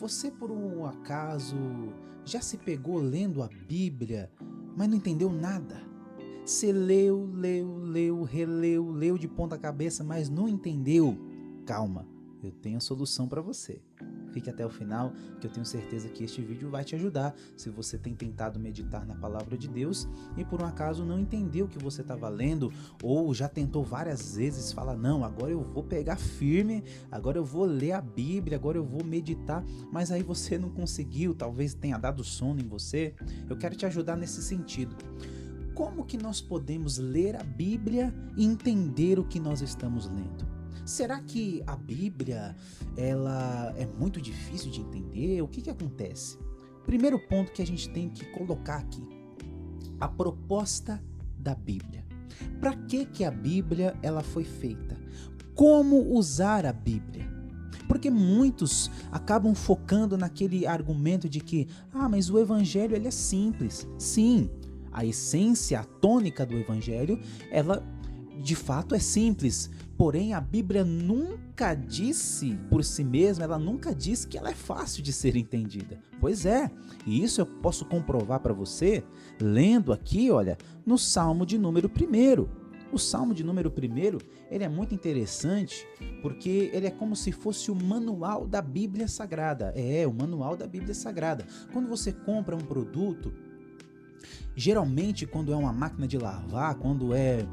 Você por um acaso já se pegou lendo a Bíblia, mas não entendeu nada? Você leu, releu, leu de ponta cabeça, mas não entendeu? Calma, eu tenho a solução para você. Fique até o final, que eu tenho certeza que este vídeo vai te ajudar se você tem tentado meditar na palavra de Deus e por um acaso não entendeu o que você estava lendo ou já tentou várias vezes, fala, não, agora eu vou pegar firme, agora eu vou ler a Bíblia, agora eu vou meditar, mas aí você não conseguiu, talvez tenha dado sono em você. Eu quero te ajudar nesse sentido. Como que nós podemos ler a Bíblia e entender o que nós estamos lendo? Será que a Bíblia ela é muito difícil de entender? O que acontece? Primeiro ponto que a gente tem que colocar aqui, a proposta da Bíblia. Para que a Bíblia ela foi feita? Como usar a Bíblia? Porque muitos acabam focando naquele argumento de que, mas o Evangelho ele é simples. Sim, a essência, a tônica do Evangelho, ela de fato é simples, porém a Bíblia nunca disse por si mesma, ela nunca disse que ela é fácil de ser entendida. Pois é, e isso eu posso comprovar para você, lendo aqui, olha, no Salmo de número 1. O Salmo de número 1, ele é muito interessante, porque ele é como se fosse o manual da Bíblia Sagrada. O manual da Bíblia Sagrada. Quando você compra um produto, geralmente quando é uma máquina de lavar, quando é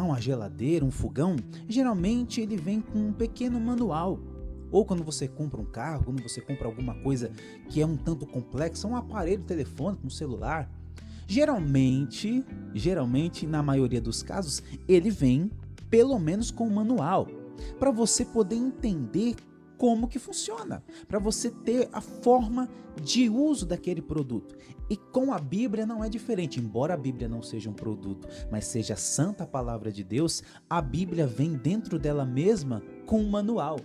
uma geladeira, um fogão, geralmente ele vem com um pequeno manual. Ou quando você compra um carro, quando você compra alguma coisa que é um tanto complexa, um aparelho telefônico, um celular, geralmente, na maioria dos casos, ele vem pelo menos com um manual, para você poder entender como que funciona, para você ter a forma de uso daquele produto. E com a Bíblia não é diferente, embora a Bíblia não seja um produto, mas seja a santa palavra de Deus, a Bíblia vem dentro dela mesma com um manual.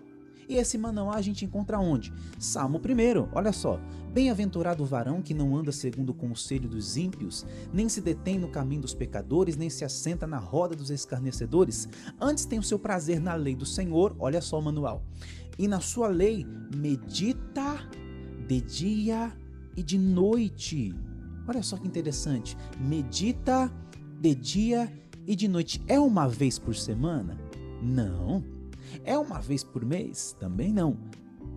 E esse manual a gente encontra onde? Salmo 1, olha só. Bem-aventurado o varão que não anda segundo o conselho dos ímpios, nem se detém no caminho dos pecadores, nem se assenta na roda dos escarnecedores. Antes tem o seu prazer na lei do Senhor, olha só o manual. E na sua lei medita de dia e de noite. Olha só que interessante. Medita de dia e de noite. É uma vez por semana? Não. É uma vez por mês? Também não.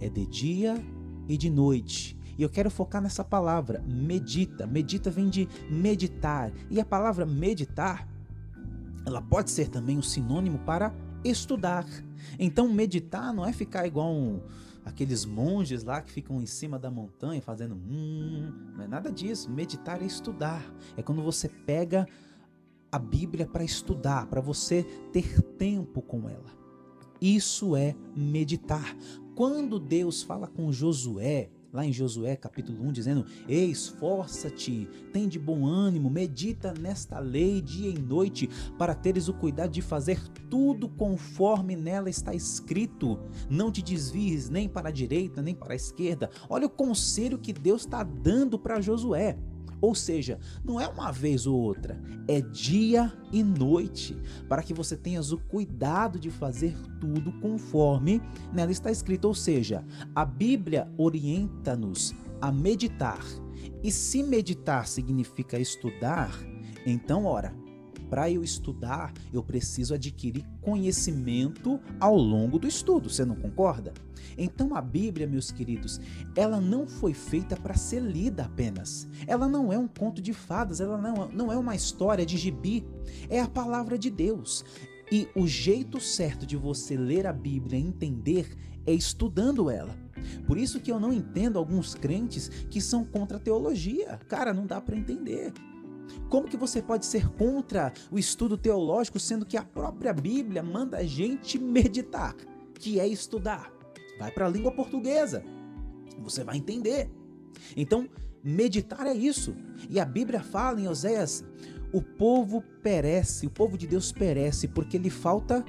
É de dia e de noite. E eu quero focar nessa palavra, medita. Medita vem de meditar. E a palavra meditar, ela pode ser também um sinônimo para estudar. Então meditar não é ficar igual aqueles monges lá que ficam em cima da montanha fazendo não é nada disso. Meditar é estudar. É quando você pega a Bíblia para estudar, para você ter tempo com ela. Isso é meditar. Quando Deus fala com Josué, lá em Josué capítulo 1, dizendo: Ei, esforça-te, tem de bom ânimo, medita nesta lei dia e noite, para teres o cuidado de fazer tudo conforme nela está escrito. Não te desvies nem para a direita, nem para a esquerda. Olha o conselho que Deus está dando para Josué. Ou seja, não é uma vez ou outra, é dia e noite, para que você tenhas o cuidado de fazer tudo conforme nela está escrito. Ou seja, a Bíblia orienta-nos a meditar. E se meditar significa estudar, então, para eu estudar, eu preciso adquirir conhecimento ao longo do estudo, você não concorda? Então a Bíblia, meus queridos, ela não foi feita para ser lida apenas. Ela não é um conto de fadas, ela não é uma história de gibi, é a palavra de Deus. E o jeito certo de você ler a Bíblia e entender é estudando ela. Por isso que eu não entendo alguns crentes que são contra a teologia. Cara, não dá para entender. Como que você pode ser contra o estudo teológico, sendo que a própria Bíblia manda a gente meditar, que é estudar? Vai para a língua portuguesa, você vai entender. Então, meditar é isso. E a Bíblia fala em Oséias: o povo perece, o povo de Deus perece porque lhe falta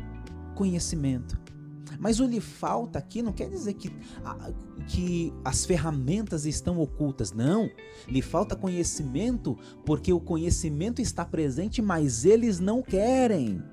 conhecimento. Mas o lhe falta aqui não quer dizer que as ferramentas estão ocultas, não. Lhe falta conhecimento porque o conhecimento está presente, mas eles não querem.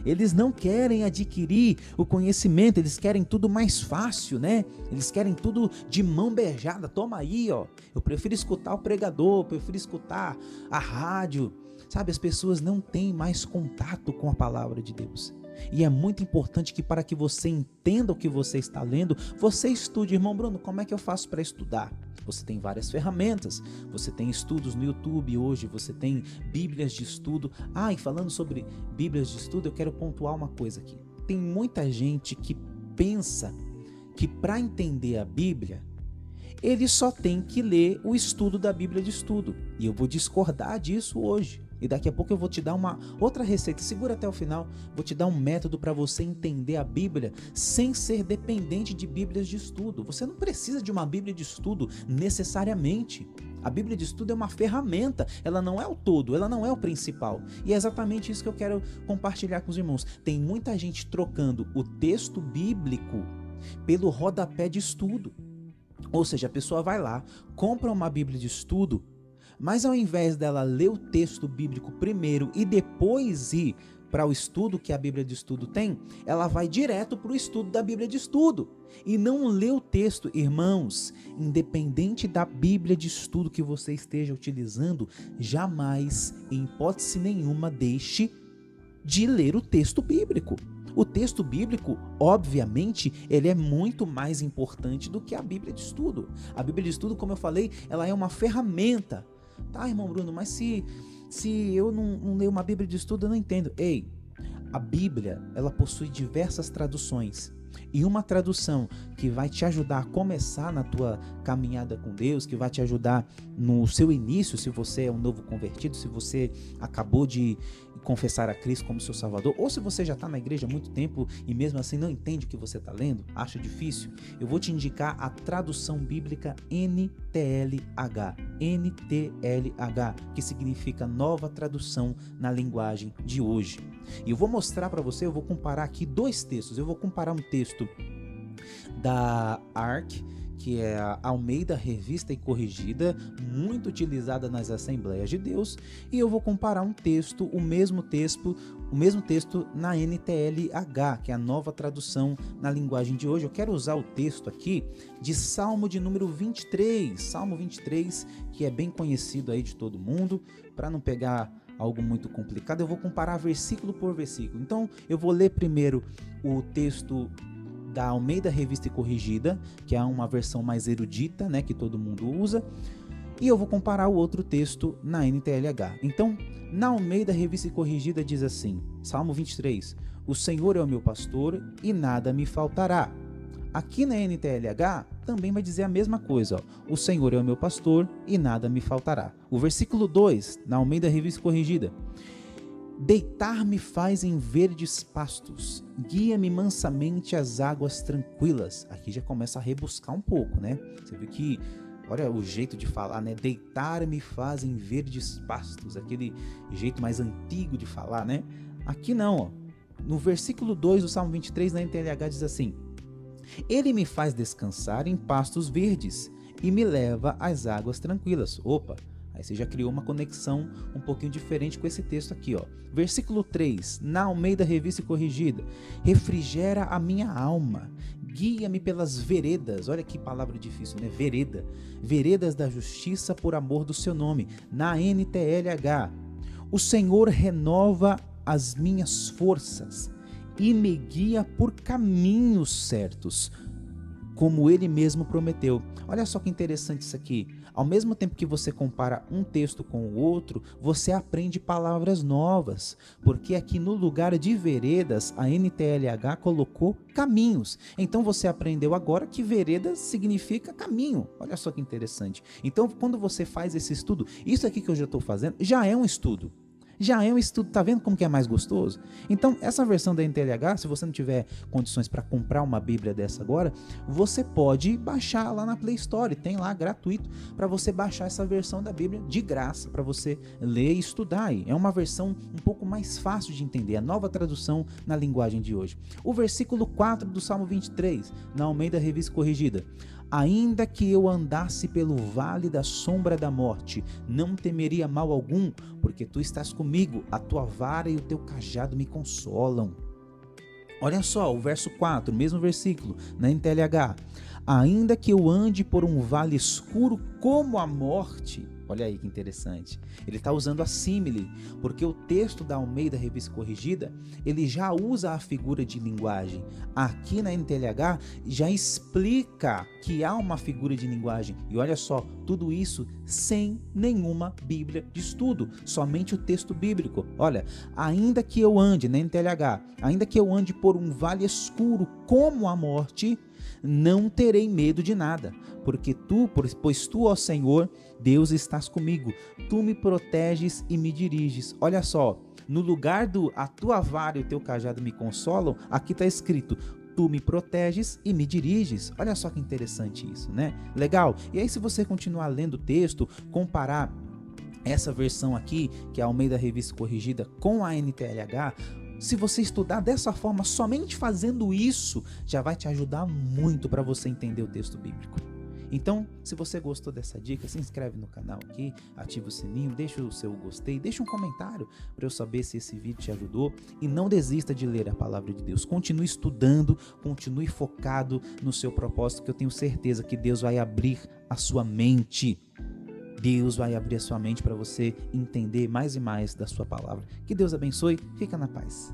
Eles não querem adquirir o conhecimento, eles querem tudo mais fácil, né? Eles querem tudo de mão beijada. Toma aí, ó. Eu prefiro escutar o pregador, eu prefiro escutar a rádio. Sabe, as pessoas não têm mais contato com a palavra de Deus. E é muito importante que, para que você entenda o que você está lendo, você estude. Irmão Bruno, como é que eu faço para estudar? Você tem várias ferramentas, você tem estudos no YouTube hoje, você tem bíblias de estudo. E falando sobre bíblias de estudo, eu quero pontuar uma coisa aqui. Tem muita gente que pensa que para entender a Bíblia, ele só tem que ler o estudo da Bíblia de estudo. E eu vou discordar disso hoje. E daqui a pouco eu vou te dar uma outra receita, segura até o final, vou te dar um método para você entender a Bíblia sem ser dependente de Bíblias de estudo. Você não precisa de uma Bíblia de estudo necessariamente. A Bíblia de estudo é uma ferramenta, ela não é o todo, ela não é o principal. E é exatamente isso que eu quero compartilhar com os irmãos. Tem muita gente trocando o texto bíblico pelo rodapé de estudo. Ou seja, a pessoa vai lá, compra uma Bíblia de estudo, mas ao invés dela ler o texto bíblico primeiro e depois ir para o estudo que a Bíblia de estudo tem, ela vai direto para o estudo da Bíblia de estudo e não lê o texto. Irmãos, independente da Bíblia de estudo que você esteja utilizando, jamais, em hipótese nenhuma, deixe de ler o texto bíblico. O texto bíblico, obviamente, ele é muito mais importante do que a Bíblia de estudo. A Bíblia de estudo, como eu falei, ela é uma ferramenta. Tá, irmão Bruno, mas se eu não ler uma Bíblia de estudo, eu não entendo. Ei, a Bíblia, ela possui diversas traduções. E uma tradução que vai te ajudar a começar na tua caminhada com Deus, que vai te ajudar no seu início, se você é um novo convertido, se você acabou de confessar a Cristo como seu Salvador, ou se você já está na igreja há muito tempo e mesmo assim não entende o que você está lendo, acha difícil, eu vou te indicar a tradução bíblica NTLH, que significa Nova Tradução na Linguagem de Hoje. E eu vou mostrar para você, eu vou comparar aqui dois textos. Eu vou comparar um texto da ARC, que é a Almeida Revista e Corrigida, muito utilizada nas Assembleias de Deus, e eu vou comparar um texto, o mesmo texto na NTLH, que é a Nova Tradução na Linguagem de Hoje. Eu quero usar o texto aqui de Salmo de número 23, Salmo 23, que é bem conhecido aí de todo mundo, para não pegar algo muito complicado, eu vou comparar versículo por versículo. Então, eu vou ler primeiro o texto da Almeida Revista e Corrigida, que é uma versão mais erudita, né, que todo mundo usa, e eu vou comparar o outro texto na NTLH. Então, na Almeida Revista e Corrigida diz assim, Salmo 23, o Senhor é o meu pastor e nada me faltará. Aqui na NTLH também vai dizer a mesma coisa, ó. O Senhor é o meu pastor e nada me faltará. O versículo 2, na Almeida Revista e Corrigida, deitar-me faz em verdes pastos, guia-me mansamente às águas tranquilas. Aqui já começa a rebuscar um pouco, né? Você viu que, olha o jeito de falar, né? Deitar-me faz em verdes pastos, aquele jeito mais antigo de falar, né? Aqui não, ó. No versículo 2 do Salmo 23, na NTLH diz assim, ele me faz descansar em pastos verdes e me leva às águas tranquilas. Opa! Aí você já criou uma conexão um pouquinho diferente com esse texto aqui, ó. Versículo 3, na Almeida Revista e Corrigida. Refrigera a minha alma, guia-me pelas veredas. Olha que palavra difícil, né? Vereda. Veredas da justiça por amor do seu nome. Na NTLH. O Senhor renova as minhas forças e me guia por caminhos certos, como ele mesmo prometeu. Olha só que interessante isso aqui. Ao mesmo tempo que você compara um texto com o outro, você aprende palavras novas, porque aqui no lugar de veredas, a NTLH colocou caminhos. Então você aprendeu agora que veredas significa caminho. Olha só que interessante. Então quando você faz esse estudo, isso aqui que eu já estou fazendo, já é um estudo. Já é um estudo, tá vendo como que é mais gostoso? Então, essa versão da NTLH, se você não tiver condições para comprar uma Bíblia dessa agora, você pode baixar lá na Play Store, tem lá gratuito para você baixar essa versão da Bíblia de graça, para você ler e estudar aí. É uma versão um pouco mais fácil de entender, a Nova Tradução na Linguagem de Hoje. O versículo 4 do Salmo 23, na Almeida Revista Corrigida. Ainda que eu andasse pelo vale da sombra da morte, não temeria mal algum, porque tu estás comigo, a tua vara e o teu cajado me consolam. Olha só, o verso 4, mesmo versículo, na NTLH. Ainda que eu ande por um vale escuro como a morte. Olha aí que interessante. Ele está usando a símile, porque o texto da Almeida Revista Corrigida, ele já usa a figura de linguagem. Aqui na NTLH já explica que há uma figura de linguagem. E olha só, tudo isso sem nenhuma Bíblia de estudo, somente o texto bíblico. Olha, ainda que eu ande, na NTLH, ainda que eu ande por um vale escuro como a morte, não terei medo de nada, porque pois tu, ó Senhor, Deus, estás comigo, tu me proteges e me diriges. Olha só, no lugar do a tua vara e o teu cajado me consolam, aqui está escrito, tu me proteges e me diriges. Olha só que interessante isso, né? Legal. E aí, se você continuar lendo o texto, comparar essa versão aqui, que é a Almeida Revista Corrigida, com a NTLH, se você estudar dessa forma, somente fazendo isso, já vai te ajudar muito para você entender o texto bíblico. Então, se você gostou dessa dica, se inscreve no canal aqui, ativa o sininho, deixa o seu gostei, deixa um comentário para eu saber se esse vídeo te ajudou e não desista de ler a palavra de Deus. Continue estudando, continue focado no seu propósito, que eu tenho certeza que Deus vai abrir a sua mente. Deus vai abrir a sua mente para você entender mais e mais da sua palavra. Que Deus abençoe, fica na paz.